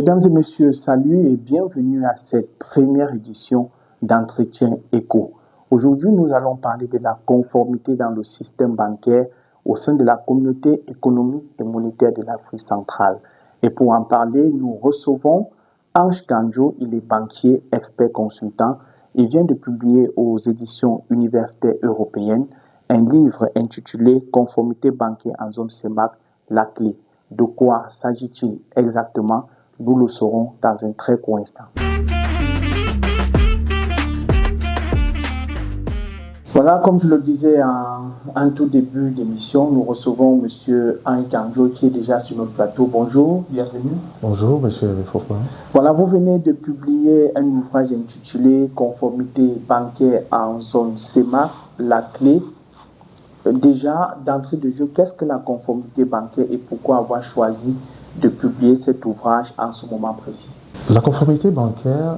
Mesdames et messieurs, salut et bienvenue à cette première édition d'Entretien Éco. Aujourd'hui, nous allons parler de la conformité dans le système bancaire au sein de la communauté économique et monétaire de l'Afrique centrale. Et pour en parler, nous recevons Ange Ganjo, il est banquier, expert consultant. Il vient de publier aux éditions universitaires européennes un livre intitulé Conformité bancaire en zone CEMAC, la clé. De quoi s'agit-il exactement? Nous le saurons dans un très court instant. Voilà, comme je le disais en tout début d'émission, nous recevons M. Ange Ganjo qui est déjà sur notre plateau. Bonjour, bienvenue. Bonjour, M. Fofin. Voilà, vous venez de publier un ouvrage intitulé Conformité bancaire en zone CEMAC, la clé. Déjà, d'entrée de jeu, qu'est-ce que la conformité bancaire et pourquoi avoir choisi de publier cet ouvrage en ce moment précis? La conformité bancaire,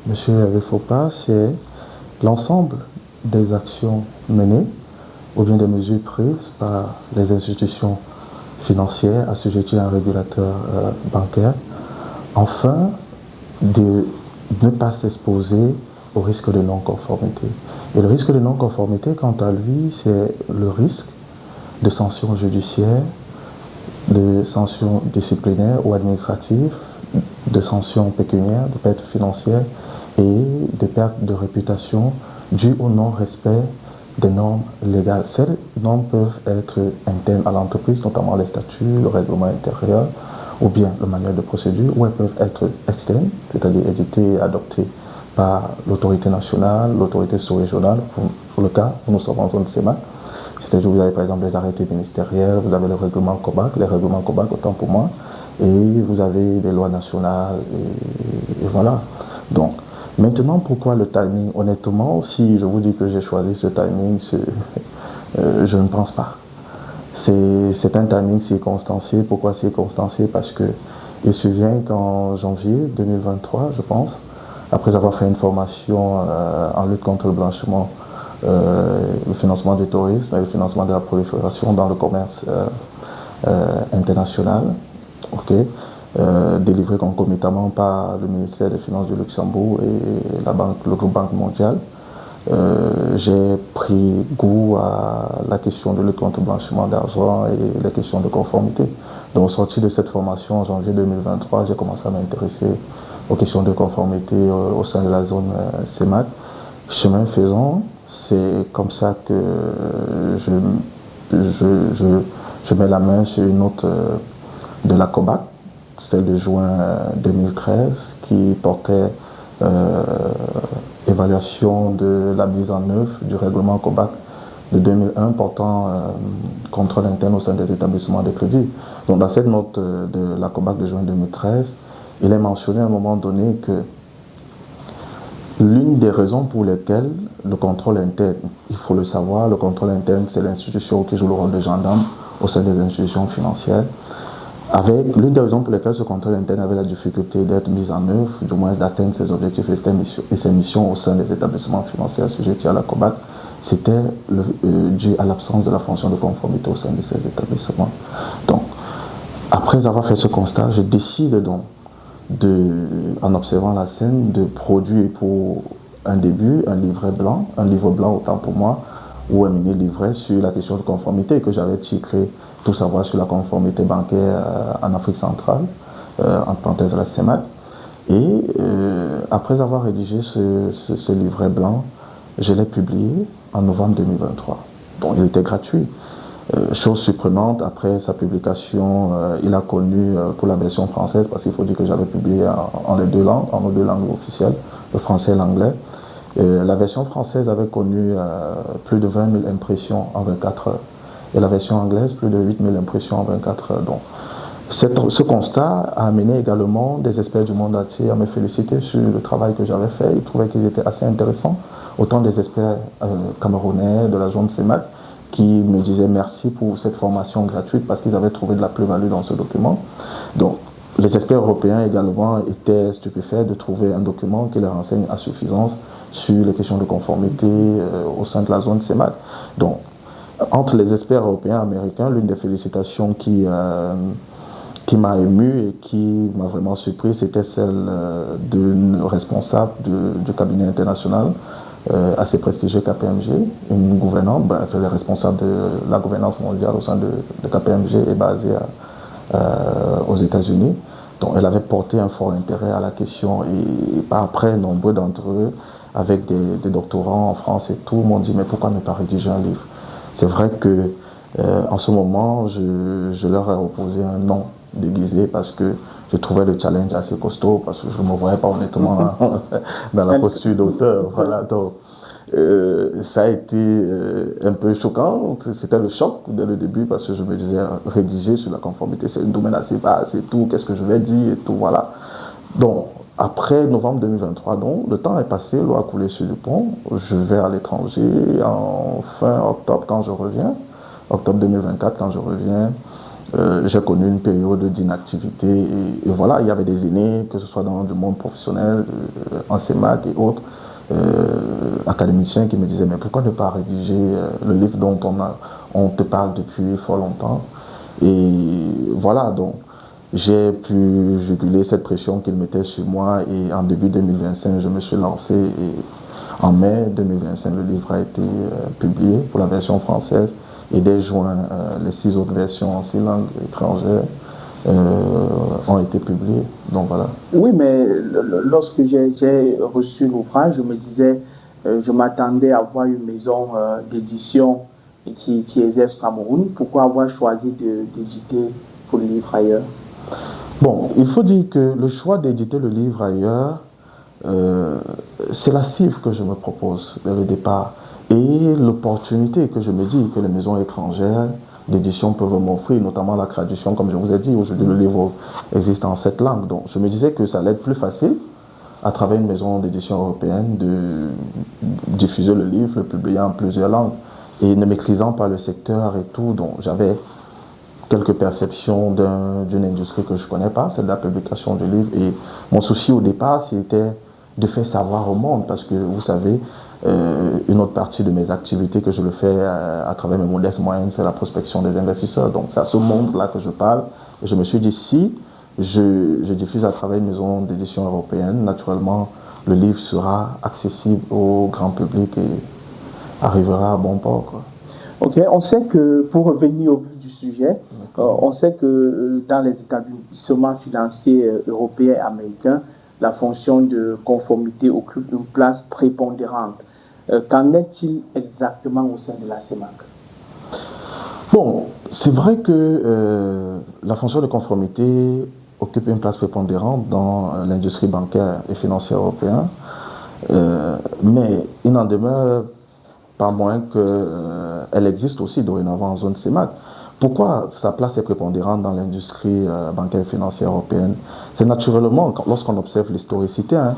M. Fopa, c'est l'ensemble des actions menées ou bien des mesures prises par les institutions financières assujetties à un régulateur bancaire afin de ne pas s'exposer au risque de non-conformité. Et le risque de non-conformité, quant à lui, c'est le risque de sanctions judiciaires, de sanctions disciplinaires ou administratives, de sanctions pécuniaires, de pertes financières et de pertes de réputation dues au non-respect des normes légales. Ces normes peuvent être internes à l'entreprise, notamment les statuts, le règlement intérieur ou bien le manuel de procédure, ou elles peuvent être externes, c'est-à-dire éditées et adoptées par l'autorité nationale, l'autorité sous-régionale, pour le cas où nous sommes en zone CEMAC. C'est-à-dire vous avez par exemple les arrêtés ministériels, vous avez le règlement COBAC, les règlements COBAC autant pour moi, et vous avez les lois nationales, et voilà. Donc, maintenant, pourquoi le timing? Honnêtement, si je vous dis que j'ai choisi ce timing, je ne pense pas. C'est un timing circonstancié. Pourquoi circonstancié? Parce que il se vient qu'en janvier 2023, je pense, après avoir fait une formation en lutte contre le blanchiment, le financement du tourisme et le financement de la prolifération dans le commerce international, délivré concomitamment par le ministère des Finances du Luxembourg et le groupe Banque mondiale. J'ai pris goût à la question de lutte contre le blanchiment d'argent et les questions de conformité. Donc, au sorti de cette formation en janvier 2023, j'ai commencé à m'intéresser aux questions de conformité au sein de la zone CEMAC. Chemin faisant, c'est comme ça que je mets la main sur une autre de la COBAC, celle de juin 2013, qui portait évaluation de la mise en œuvre du règlement COBAC de 2001 portant contrôle interne au sein des établissements de crédit. Donc dans cette note de la COBAC de juin 2013, il est mentionné à un moment donné que l'une des raisons pour lesquelles le contrôle interne, il faut le savoir, le contrôle interne c'est l'institution qui joue le rôle de gendarme au sein des institutions financières. L'une des raisons pour lesquelles ce contrôle interne avait la difficulté d'être mis en œuvre, du moins d'atteindre ses objectifs et ses missions au sein des établissements financiers assujettis à la COBAC, c'était dû à l'absence de la fonction de conformité au sein de ces établissements. Donc, après avoir fait ce constat, je décide donc, en observant la scène, de produire pour un début un livre blanc autant pour moi, ou un mini-livret sur la question de conformité que j'avais titré Tout savoir sur la conformité bancaire en Afrique centrale, en parenthèse la CEMAC. Et après avoir rédigé ce livret blanc, je l'ai publié en novembre 2023. Donc il était gratuit. Chose surprenante, après sa publication, il a connu pour la version française, parce qu'il faut dire que j'avais publié en les deux langues, en nos deux langues officielles, le français et l'anglais. La version française avait connu plus de 20 000 impressions en 24 heures. Et la version anglaise, plus de 8 000 impressions en 24 heures. Donc, ce constat a amené également des experts du monde entier à me féliciter sur le travail que j'avais fait. Ils trouvaient qu'ils étaient assez intéressants. Autant des experts camerounais de la zone CEMAC qui me disaient merci pour cette formation gratuite parce qu'ils avaient trouvé de la plus-value dans ce document. Donc, les experts européens également étaient stupéfaits de trouver un document qui leur enseigne à suffisance sur les questions de conformité au sein de la zone CEMAC. Donc, entre les experts européens et américains, l'une des félicitations qui qui m'a ému et qui m'a vraiment surpris, c'était celle d'une responsable du cabinet international assez prestigieux KPMG, une gouvernante, bref, elle est responsable de la gouvernance mondiale au sein de KPMG et basée aux États-Unis. Donc elle avait porté un fort intérêt à la question et après, nombreux d'entre eux, avec des doctorants en France et tout, m'ont dit mais pourquoi ne pas rédiger un livre? C'est vrai que en ce moment, je leur ai opposé un non déguisé parce que je trouvais le challenge assez costaud, parce que je ne me voyais pas honnêtement dans la posture d'auteur. Voilà, donc, ça a été un peu choquant, c'était le choc dès le début parce que je me disais rédiger sur la conformité, c'est un domaine assez vaste et tout, qu'est-ce que je vais dire et tout, voilà. Donc, après novembre 2023, donc, le temps est passé, l'eau a coulé sur le pont, je vais à l'étranger en fin octobre quand je reviens, octobre 2024 quand je reviens. J'ai connu une période d'inactivité et voilà, il y avait des aînés, que ce soit dans le monde professionnel, en CEMAC et autres, académiciens qui me disaient mais pourquoi ne pas rédiger le livre dont on te parle depuis fort longtemps. Et voilà, donc j'ai pu juguler cette pression qu'ils mettaient sur moi et en début 2025 je me suis lancé et en mai 2025 le livre a été publié pour la version française. Et dès juin, les 6 autres versions en 6 langues étrangères ont été publiées. Donc voilà. Oui, mais lorsque j'ai reçu l'ouvrage, je me disais, je m'attendais à avoir une maison d'édition qui exerce au Cameroun. Pourquoi avoir choisi d'éditer pour le livre ailleurs? Bon, il faut dire que le choix d'éditer le livre ailleurs, c'est la cible que je me propose dès le départ. Et l'opportunité que je me dis que les maisons étrangères d'édition peuvent m'offrir, notamment la traduction, comme je vous ai dit, aujourd'hui le livre existe en 7 langues. Donc je me disais que ça allait être plus facile, à travers une maison d'édition européenne, de diffuser le livre, le publier en plusieurs langues. Et ne maîtrisant pas le secteur et tout, donc j'avais quelques perceptions d'une industrie que je ne connais pas, celle de la publication du livre. Et mon souci au départ, c'était de faire savoir au monde, parce que vous savez, une autre partie de mes activités que je le fais à travers mes modestes moyens, c'est la prospection des investisseurs. Donc c'est à ce monde-là que je parle. Et je me suis dit, si je diffuse à travers une maison d'édition européenne, naturellement, le livre sera accessible au grand public et arrivera à bon port, quoi. Ok, on sait que, pour revenir au vif du sujet, on sait que dans les établissements financiers européens et américains, la fonction de conformité occupe une place prépondérante. Qu'en est-il exactement au sein de la CEMAC? Bon, c'est vrai que la fonction de conformité occupe une place prépondérante dans l'industrie bancaire et financière européenne, mais il n'en demeure pas moins qu'elle existe aussi dorénavant en zone CEMAC. Pourquoi sa place est prépondérante dans l'industrie bancaire et financière européenne? C'est naturellement, lorsqu'on observe l'historicité, hein,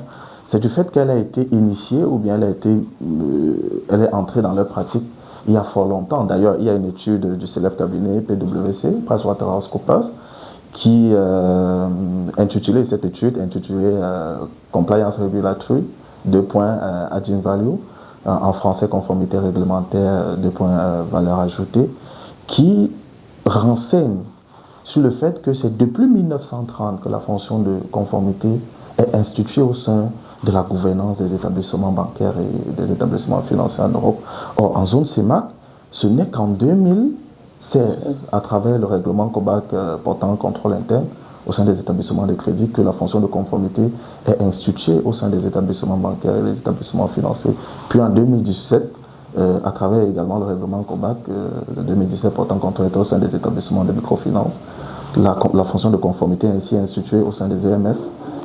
c'est du fait qu'elle a été initiée ou bien elle est entrée dans leur pratique il y a fort longtemps. D'ailleurs, il y a une étude du célèbre cabinet PwC, PricewaterhouseCoopers, qui cette étude intitulée Compliance Regulatory, Adding Value, en français conformité réglementaire, valeur ajoutée, qui renseigne sur le fait que c'est depuis 1930 que la fonction de conformité est instituée au sein de la gouvernance des établissements bancaires et des établissements financiers en Europe. Or, en zone CEMAC, ce n'est qu'en 2016, à travers le règlement COBAC portant un contrôle interne au sein des établissements de crédit, que la fonction de conformité est instituée au sein des établissements bancaires et des établissements financiers. Puis en 2017, à travers également le règlement COBAC de 2017 portant contrôle interne au sein des établissements de microfinance, la fonction de conformité est ainsi instituée au sein des EMF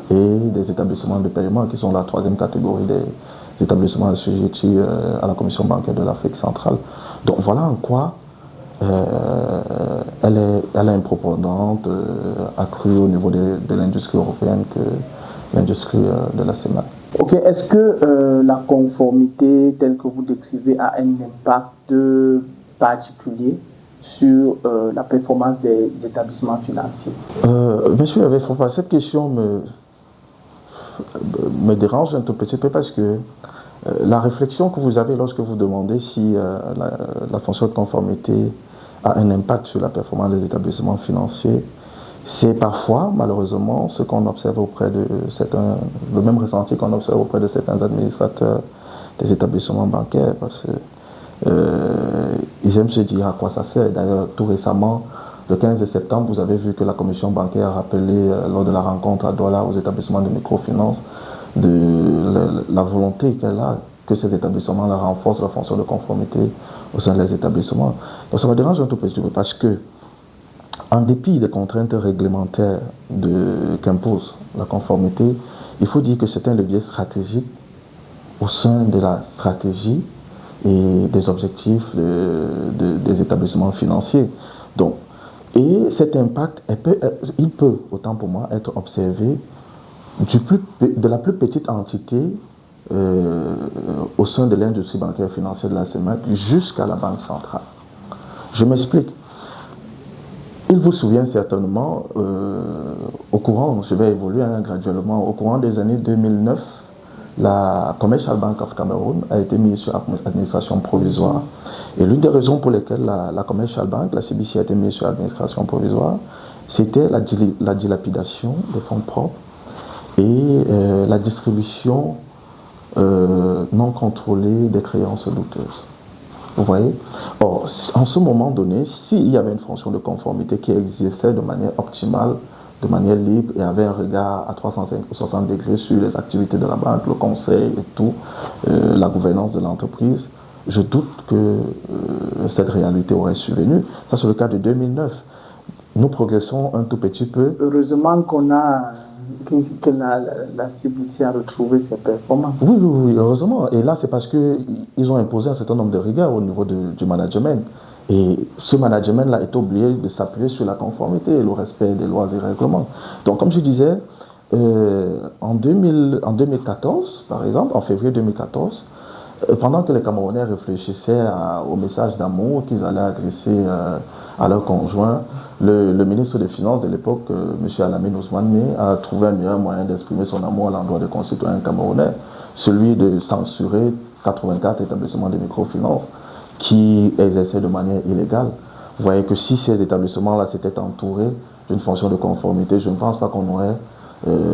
et des établissements de paiement, qui sont la troisième catégorie des établissements assujettis à la Commission bancaire de l'Afrique centrale. Donc voilà en quoi elle est impropondante, accrue au niveau de l'industrie européenne que l'industrie de la CEMAC. Ok, est-ce que la conformité telle que vous décrivez a un impact particulier sur la performance des établissements financiers? Monsieur Avefoupa, cette question me dérange un tout petit peu parce que la réflexion que vous avez lorsque vous demandez si la fonction de conformité a un impact sur la performance des établissements financiers C'est parfois, malheureusement, ce qu'on observe auprès de certains, le même ressenti qu'on observe auprès de certains administrateurs des établissements bancaires, parce que ils aiment se dire à quoi ça sert. D'ailleurs, tout récemment, le 15 septembre, vous avez vu que la commission bancaire a rappelé, lors de la rencontre à Douala aux établissements de microfinance, de la volonté qu'elle a que ces établissements-là renforcent la fonction de conformité au sein des établissements. Donc ça me dérange un tout petit peu parce que, en dépit des contraintes réglementaires qu'impose la conformité, il faut dire que c'est un levier stratégique au sein de la stratégie et des objectifs des établissements financiers. Donc, et cet impact, il peut, autant pour moi, être observé de la plus petite entité au sein de l'industrie bancaire financière de la CEMAC jusqu'à la Banque centrale. Je m'explique. Il vous souvient certainement, au courant, je vais évoluer graduellement, au courant des années 2009, la Commercial Bank of Cameroon a été mise sur administration provisoire. Et l'une des raisons pour lesquelles la Commercial Bank, la CBC, a été mise sur administration provisoire, c'était la dilapidation des fonds propres et la distribution non contrôlée des créances douteuses. Vous voyez? Or, en ce moment donné, s'il y avait une fonction de conformité qui exerçait de manière optimale, de manière libre et avait un regard à 360 degrés sur les activités de la banque, le conseil et tout, la gouvernance de l'entreprise, je doute que cette réalité aurait survenu. Ça, c'est le cas de 2009. Nous progressons un tout petit peu. Heureusement que la CBC a retrouvé ses performances. Oui, heureusement. Et là, c'est parce qu'ils ont imposé un certain nombre de rigueurs au niveau du management. Et ce management-là est obligé de s'appuyer sur la conformité et le respect des lois et règlements. Donc, comme je disais, en 2014, par exemple, en février 2014, pendant que les Camerounais réfléchissaient au message d'amour qu'ils allaient adresser à leurs conjoints, le ministre des Finances de l'époque, M. Alamine Ousmane, a trouvé un meilleur moyen d'exprimer son amour à l'endroit des concitoyens camerounais, celui de censurer 84 établissements de microfinance qui exerçaient de manière illégale. Vous voyez que si ces établissements-là s'étaient entourés d'une fonction de conformité, je ne pense pas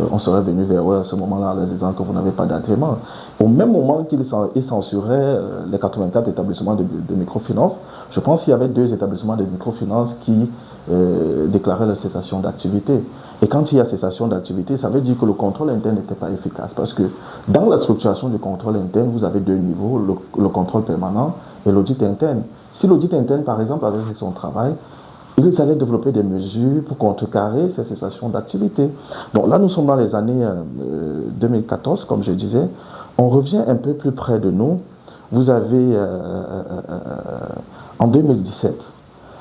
on serait venu vers eux à ce moment-là en leur disant que vous n'avez pas d'agrément. Au même moment qu'ils censuraient les 84 établissements de microfinance, je pense qu'il y avait 2 établissements de microfinance qui déclaraient la cessation d'activité. Et quand il y a cessation d'activité, ça veut dire que le contrôle interne n'était pas efficace. Parce que dans la structuration du contrôle interne, vous avez 2 niveaux, le contrôle permanent et l'audit interne. Si l'audit interne, par exemple, avait fait son travail, ils allaient développer des mesures pour contrecarrer ces cessations d'activité. Donc là, nous sommes dans les années 2014, comme je disais. On revient un peu plus près de nous. Vous avez en 2017.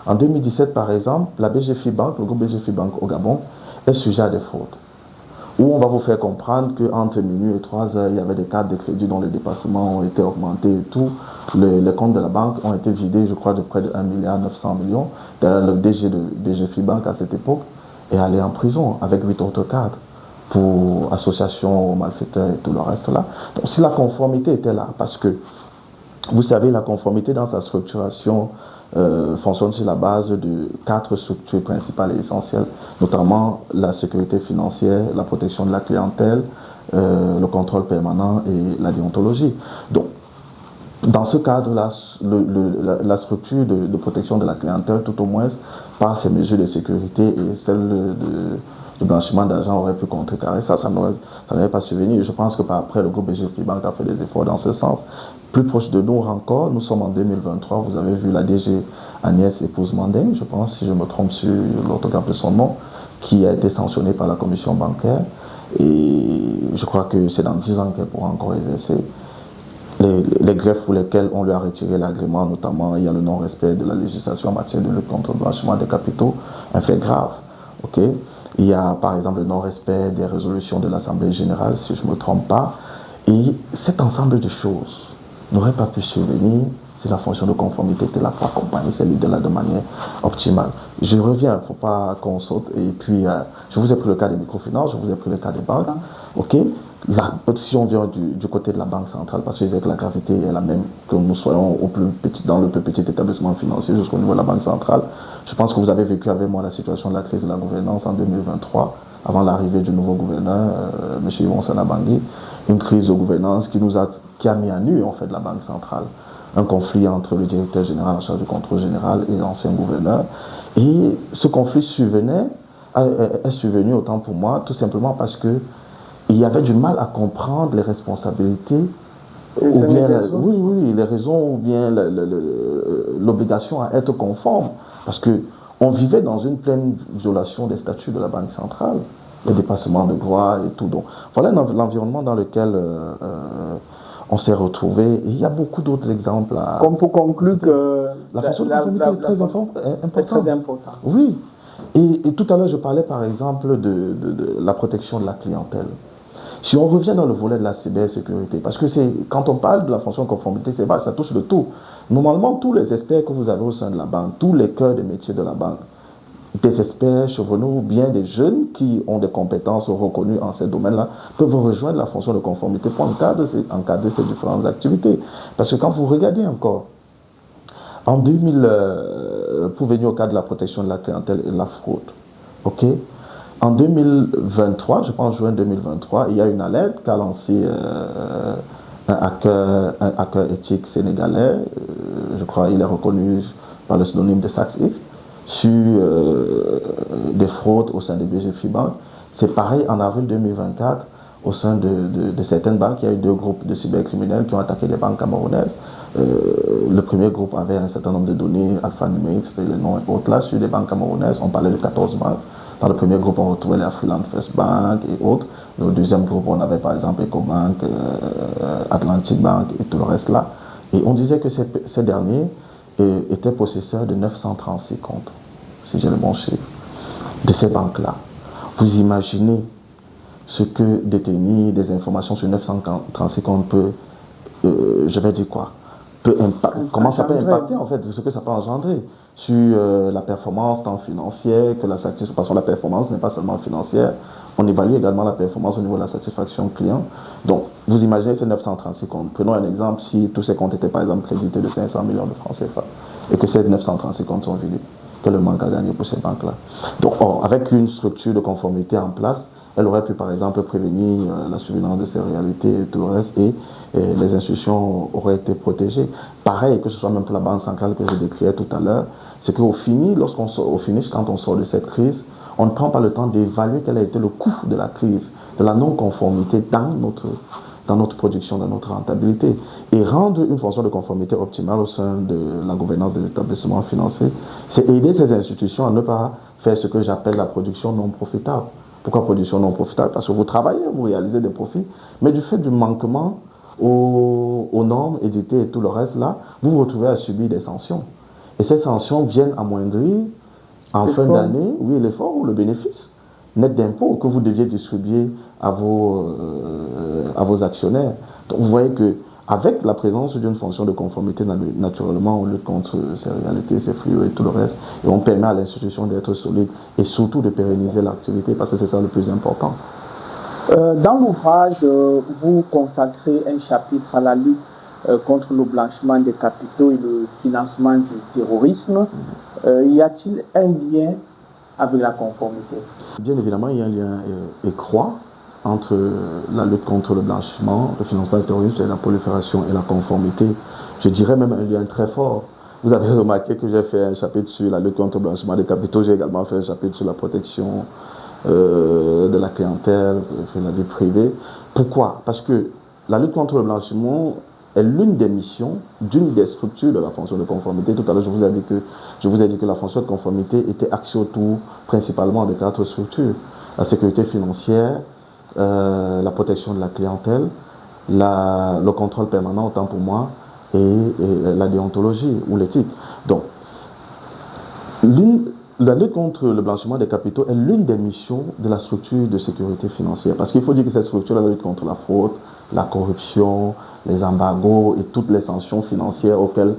En 2017, par exemple, la BGFI Bank, le groupe BGFI Bank au Gabon, est sujet à des fraudes. Où on va vous faire comprendre qu'entre minuit et 3 heures, il y avait des cartes de crédit dont les dépassements ont été augmentés et tout. Les comptes de la banque ont été vidés, je crois, de près de 1,9 milliard. D'ailleurs, le DG de BGFI Bank à cette époque est allé en prison avec 8 autres cadres pour association aux malfaiteurs et tout le reste là. Donc si la conformité était là, parce que vous savez, la conformité dans sa structuration fonctionne sur la base de 4 structures principales et essentielles, notamment la sécurité financière, la protection de la clientèle, le contrôle permanent et la déontologie. Donc, dans ce cadre-là, la structure de protection de la clientèle, tout au moins, par ces mesures de sécurité et celles de blanchiment d'argent aurait pu contrecarrer ça n'avait pas survenu. Je pense que par après, le groupe BGFI Bank a fait des efforts dans ce sens. Plus proche de nous encore, nous sommes en 2023, vous avez vu la DG Agnès épouse Mandeng, je pense, si je me trompe sur l'orthographe de son nom, qui a été sanctionnée par la commission bancaire. Et je crois que c'est dans 10 ans qu'elle pourra encore exercer. Les greffes pour lesquelles on lui a retiré l'agrément, notamment, il y a le non-respect de la législation en matière de lutte contre le blanchiment des capitaux, un fait grave. Okay? Il y a par exemple le non-respect des résolutions de l'Assemblée générale, si je ne me trompe pas. Et cet ensemble de choses n'aurait pas pu survenir si la fonction de conformité était là pour accompagner ces leaders-là de manière optimale. Je reviens, il ne faut pas qu'on saute. Et puis, je vous ai pris le cas des microfinances, je vous ai pris le cas des banques. Ok. Si on vient du côté de la Banque centrale, parce que je disais que la gravité est la même, que nous soyons dans le plus petit établissement financier jusqu'au niveau de la Banque centrale, Je pense que vous avez vécu avec moi la situation de la crise de la gouvernance en 2023, avant l'arrivée du nouveau gouverneur, M. Yvon Sanabangui, une crise de gouvernance qui a mis à nu en fait la Banque centrale. Un conflit entre le directeur général en charge du contrôle général et l'ancien gouverneur. Et ce conflit est survenu autant pour moi, tout simplement parce que il y avait du mal à comprendre les responsabilités, ou bien, les raisons, ou bien l'obligation à être conforme. Parce qu'on vivait dans une pleine violation des statuts de la Banque centrale, les dépassements de droits et tout. Donc, voilà l'environnement dans lequel on s'est retrouvé. Et il y a beaucoup d'autres exemples. Comme pour conclure que la fonction de conformité est très importante. Oui. Et tout à l'heure, je parlais par exemple de la protection de la clientèle. Si on revient dans le volet de la cybersécurité, parce que quand on parle de la fonction de conformité, c'est vrai, ça touche le tout. Normalement, tous les experts que vous avez au sein de la banque, tous les cœurs de métier de la banque, des experts chevronnés ou bien des jeunes qui ont des compétences reconnues en ces domaines-là, peuvent rejoindre la fonction de conformité pour encadrer ces différentes activités. Parce que quand vous regardez encore, en 2000, pour venir au cas de la protection de la clientèle et de la fraude, ok, en 2023, je pense juin 2023, il y a une alerte qu'a lancé un hacker éthique sénégalais, je crois il est reconnu par le synonyme de SaxX, sur des fraudes au sein de BGFI Bank. C'est pareil en avril 2024, au sein de certaines banques, il y a eu 2 groupes de cybercriminels qui ont attaqué des banques camerounaises. Le premier groupe avait un certain nombre de données alphanumériques, les noms et autres là, sur des banques camerounaises. On parlait de 14 banques. Dans le premier groupe, on retrouvait les Afriland First Bank et autres. Dans le deuxième groupe, on avait par exemple Ecobank, Atlantic Bank et tout le reste là. Et on disait que ces derniers étaient possesseurs de 936 comptes, si j'ai le bon chiffre, de ces banques-là. Vous imaginez ce que détenir des informations sur 936 comptes peut, je vais dire quoi, comment ça peut impacter en fait, ce que ça peut engendrer sur la performance tant financière que la satisfaction, parce que la performance n'est pas seulement financière, on évalue également la performance au niveau de la satisfaction client. Donc, vous imaginez ces 936 comptes. Prenons un exemple, si tous ces comptes étaient par exemple crédités de 500 millions de francs CFA et que ces 936 comptes sont vidés, quel est le manque à gagner pour ces banques-là? Donc, avec une structure de conformité en place, elle aurait pu par exemple prévenir la survenance de ces réalités et tout le reste, et les institutions auraient été protégées. Pareil, que ce soit même pour la Banque centrale que je décrivais tout à l'heure, c'est qu'au finish, quand on sort de cette crise, on ne prend pas le temps d'évaluer quel a été le coût de la crise, de la non-conformité dans notre production, dans notre rentabilité. Et rendre une fonction de conformité optimale au sein de la gouvernance des établissements financiers, c'est aider ces institutions à ne pas faire ce que j'appelle la production non profitable. Pourquoi production non profitable? Parce que vous travaillez, vous réalisez des profits, mais du fait du manquement aux normes éditées et tout le reste là, vous vous retrouvez à subir des sanctions. Et ces sanctions viennent amoindrir en fin d'année, oui, l'effort ou le bénéfice net d'impôt que vous deviez distribuer à vos actionnaires. Donc vous voyez qu'avec la présence d'une fonction de conformité, naturellement, on lutte contre ces réalités, ces flux et tout le reste, et on permet à l'institution d'être solide et surtout de pérenniser l'activité, parce que c'est ça le plus important. Dans l'ouvrage, vous consacrez un chapitre à la lutte contre le blanchiment des capitaux et le financement du terrorisme. Y a-t-il un lien avec la conformité? Bien évidemment, il y a un lien étroit entre la lutte contre le blanchiment, le financement du terrorisme, et la prolifération et la conformité. Je dirais même un lien très fort. Vous avez remarqué que j'ai fait un chapitre sur la lutte contre le blanchiment des capitaux, j'ai également fait un chapitre sur la protection de la clientèle, de la vie privée. Pourquoi? Parce que la lutte contre le blanchiment est l'une des missions d'une des structures de la fonction de conformité. Tout à l'heure, je vous ai dit que la fonction de conformité était axée autour principalement de 4 structures. La sécurité financière, la protection de la clientèle, le contrôle permanent, autant pour moi, et la déontologie ou l'éthique. Donc, la lutte contre le blanchiment des capitaux est l'une des missions de la structure de sécurité financière. Parce qu'il faut dire que cette structure, la lutte contre la fraude, la corruption, les embargos et toutes les sanctions financières auxquelles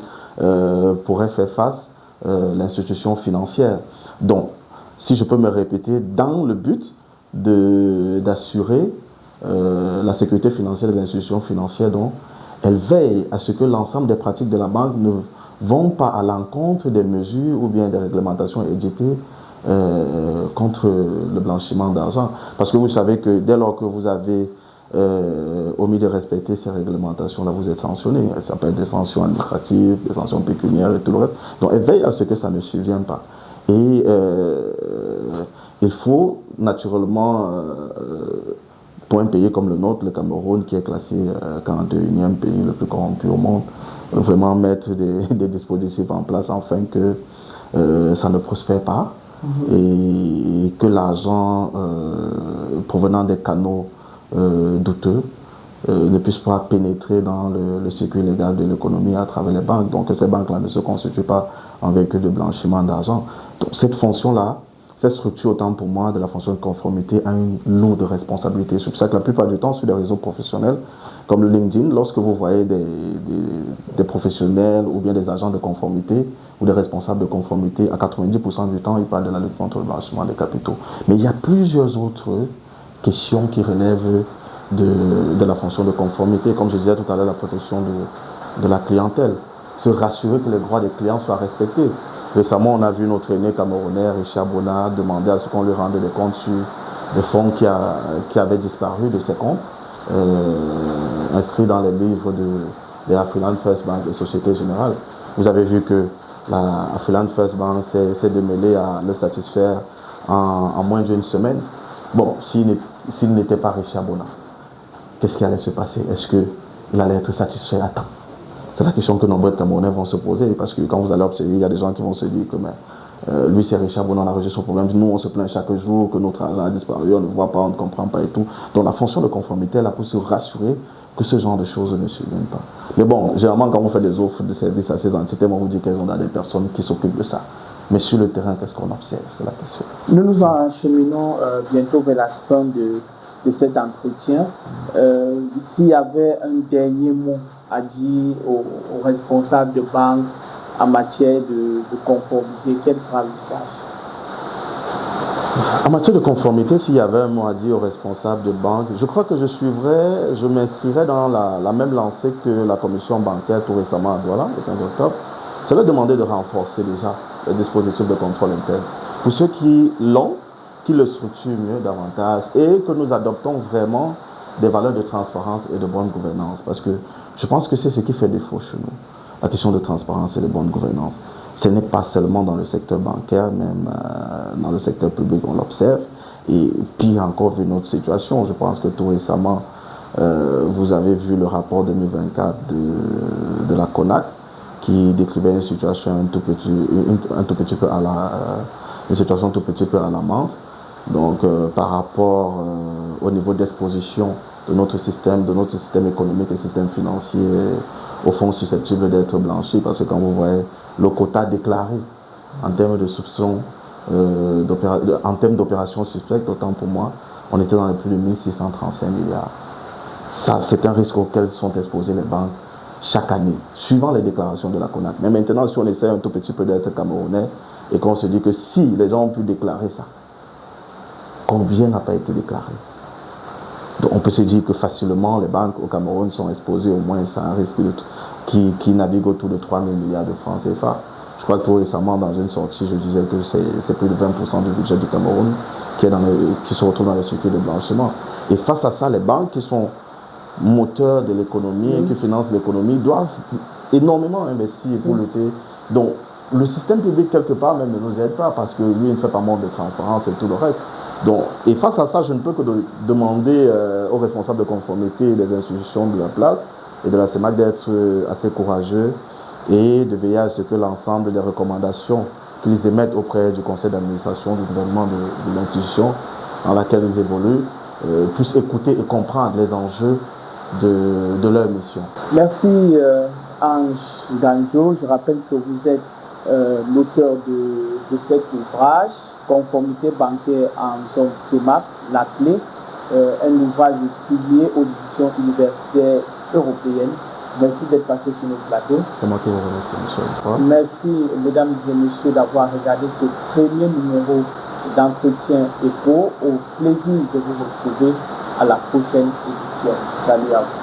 pourrait faire face l'institution financière. Donc, si je peux me répéter, dans le but d'assurer la sécurité financière de l'institution financière, donc, elle veille à ce que l'ensemble des pratiques de la banque vont pas à l'encontre des mesures ou bien des réglementations éditées contre le blanchiment d'argent. Parce que vous savez que dès lors que vous avez omis de respecter ces réglementations-là, vous êtes sanctionné. Ça peut être des sanctions administratives, des sanctions pécuniaires et tout le reste. Donc, elle veille à ce que ça ne survienne pas. Et il faut naturellement, pour un pays comme le nôtre, le Cameroun, qui est classé 41e pays le plus corrompu au monde, vraiment mettre des dispositifs en place afin que ça ne prospère pas et que l'argent provenant des canaux douteux ne puisse pas pénétrer dans le circuit légal de l'économie à travers les banques. Donc que ces banques-là ne se constituent pas en véhicule de blanchiment d'argent. Donc cette fonction-là, cette structure, autant pour moi, de la fonction de conformité, a une lourde responsabilité. C'est pour ça que la plupart du temps, sur des réseaux professionnels, comme le LinkedIn, lorsque vous voyez des professionnels ou bien des agents de conformité ou des responsables de conformité, à 90% du temps, ils parlent de la lutte contre le blanchiment des capitaux. Mais il y a plusieurs autres questions qui relèvent de la fonction de conformité. Comme je disais tout à l'heure, la protection de la clientèle. Se rassurer que les droits des clients soient respectés. Récemment, on a vu notre aîné camerounais, Richard Bona, demander à ce qu'on lui rende des comptes sur des fonds qui avaient disparu de ses comptes, inscrits dans les livres de Afriland First Bank et Société Générale. Vous avez vu que la Afriland First Bank s'est démêlée à le satisfaire en moins d'une semaine. Bon, s'il n'était pas Richard Bona, qu'est-ce qui allait se passer? Est-ce qu'il allait être satisfait à temps? C'est la question que nombreux Camerounais vont se poser, parce que quand vous allez observer, il y a des gens qui vont se dire que lui c'est Richard Bona, on a résolu son problème, nous on se plaint chaque jour que notre argent a disparu, on ne voit pas, on ne comprend pas et tout. Donc la fonction de conformité est là pour se rassurer que ce genre de choses ne surviennent pas. Mais bon, généralement quand on fait des offres de services à ces entités, on vous dit qu'elles ont des personnes qui s'occupent de ça. Mais sur le terrain, qu'est-ce qu'on observe? C'est la question. Nous nous acheminons bientôt vers la fin de cet entretien. S'il y avait un dernier mot à dire aux responsables de banque en matière de conformité, quel sera le message? En matière de conformité, s'il y avait un mot à dire aux responsables de banque, je crois que je m'inscrirais dans la même lancée que la commission bancaire tout récemment à Douala, le 15 octobre. Ça veut demander de renforcer déjà les dispositifs de contrôle interne. Pour ceux qui l'ont, qui le structurent mieux davantage et que nous adoptons vraiment des valeurs de transparence et de bonne gouvernance. Parce que je pense que c'est ce qui fait défaut chez nous, la question de transparence et de bonne gouvernance. Ce n'est pas seulement dans le secteur bancaire, même dans le secteur public, on l'observe. Et pire encore, vu notre situation, je pense que tout récemment, vous avez vu le rapport 2024 de la CONAC qui décrivait une situation un tout petit peu alarmante. Donc, par rapport au niveau d'exposition de notre système économique et système financier au fond susceptible d'être blanchi, parce que quand vous voyez le quota déclaré en termes de soupçons, en termes d'opérations suspectes, autant pour moi, on était dans les plus de 1635 milliards. Ça, c'est un risque auquel sont exposées les banques chaque année, suivant les déclarations de la CONAC. Mais maintenant, si on essaie un tout petit peu d'être camerounais et qu'on se dit que si les gens ont pu déclarer ça, combien n'a pas été déclaré? Donc on peut se dire que facilement les banques au Cameroun sont exposées au moins à un risque qui navigue autour de 3 000 milliards de francs CFA. Je crois que tout récemment dans une sortie, je disais que c'est plus de 20% du budget du Cameroun qui se retrouve dans les circuits de blanchiment. Et face à ça, les banques qui sont moteurs de l'économie et qui financent l'économie doivent énormément investir pour lutter. Donc le système public quelque part même ne nous aide pas parce que lui il ne fait pas montre de transparence et tout le reste. Donc, et face à ça, je ne peux que demander aux responsables de conformité des institutions de la place et de la CEMAC d'être assez courageux et de veiller à ce que l'ensemble des recommandations qu'ils émettent auprès du conseil d'administration du gouvernement de l'institution dans laquelle ils évoluent puissent écouter et comprendre les enjeux de leur mission. Merci Ange Ganjo. Je rappelle que vous êtes l'auteur de cet ouvrage, Conformité bancaire en zone CEMAC, la clé, un ouvrage publié aux éditions universitaires européennes. Merci d'être passé sur notre plateau. C'est moi qui vous remercie, monsieur. Merci, mesdames et messieurs, d'avoir regardé ce premier numéro d'entretien éco. Au plaisir de vous retrouver à la prochaine édition. Salut à vous.